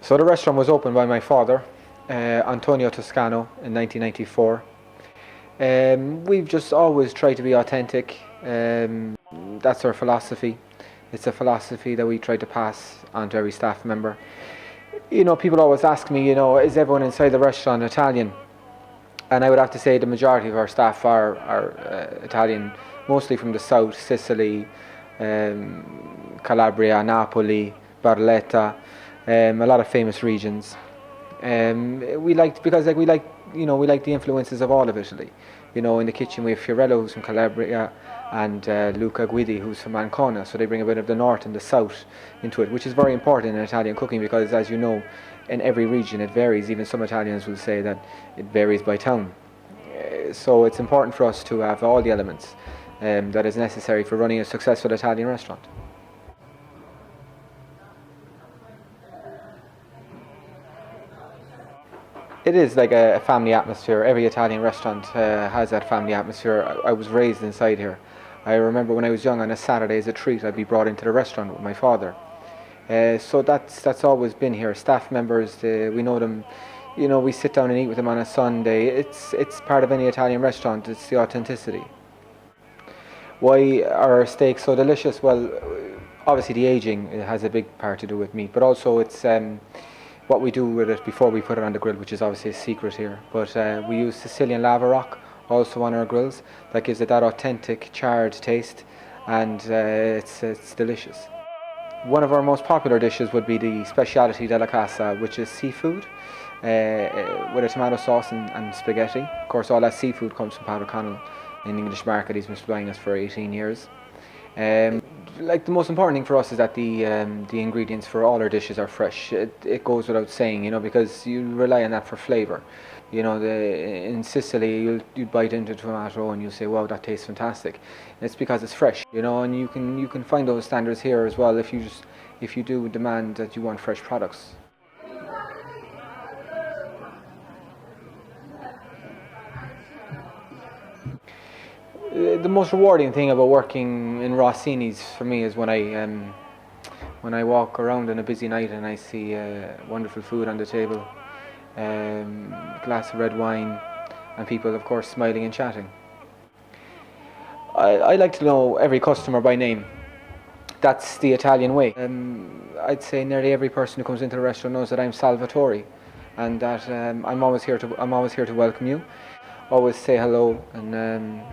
So the restaurant was opened by my father, Antonio Toscano, in 1994. We've just always tried to be authentic. That's our philosophy. It's a philosophy that we try to pass on to every staff member. People always ask me, is everyone inside the restaurant Italian? And I would have to say the majority of our staff are Italian, mostly from the south, Sicily, Calabria, Napoli, Barletta, a lot of famous regions. We like the influences of all of Italy. In the kitchen we have Fiorello, who's from Calabria, and Luca Guidi, who's from Ancona. So they bring a bit of the north and the south into it, which is very important in Italian cooking because, as you know, in every region it varies. Even some Italians will say that it varies by town. So it's important for us to have all the elements that is necessary for running a successful Italian restaurant. It is like a family atmosphere. Every Italian restaurant has that family atmosphere. I was raised inside here. I remember when I was young, on a Saturday as a treat, I'd be brought into the restaurant with my father. So that's always been here. Staff members, we know them. We sit down and eat with them on a Sunday. It's part of any Italian restaurant. It's the authenticity. Why are our steaks so delicious? Well, obviously the aging has a big part to do with meat, but also it's what we do with it before we put it on the grill, which is obviously a secret here. But we use Sicilian lava rock also on our grills. That gives it that authentic charred taste, and it's delicious. One of our most popular dishes would be the speciality della casa, which is seafood with a tomato sauce and spaghetti. Of course, all that seafood comes from Padre Connell in the English market. He's been supplying us for 18 years. The most important thing for us is that the ingredients for all our dishes are fresh. It goes without saying, because you rely on that for flavour. In Sicily, you bite into a tomato and you say, "Wow, that tastes fantastic." And it's because it's fresh, and you can find those standards here as well if you do demand that you want fresh products. The most rewarding thing about working in Rossini's for me is when I walk around on a busy night and I see wonderful food on the table, glass of red wine, and people, of course, smiling and chatting. I like to know every customer by name. That's the Italian way. I'd say nearly every person who comes into the restaurant knows that I'm Salvatore, and that I'm always here to welcome you. Always say hello and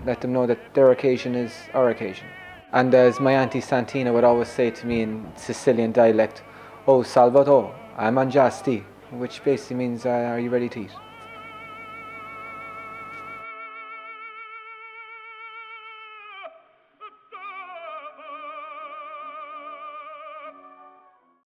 let them know that their occasion is our occasion. And as my auntie Santina would always say to me in Sicilian dialect, "Oh Salvatore, I'm mangiasti," which basically means, "Are you ready to eat?"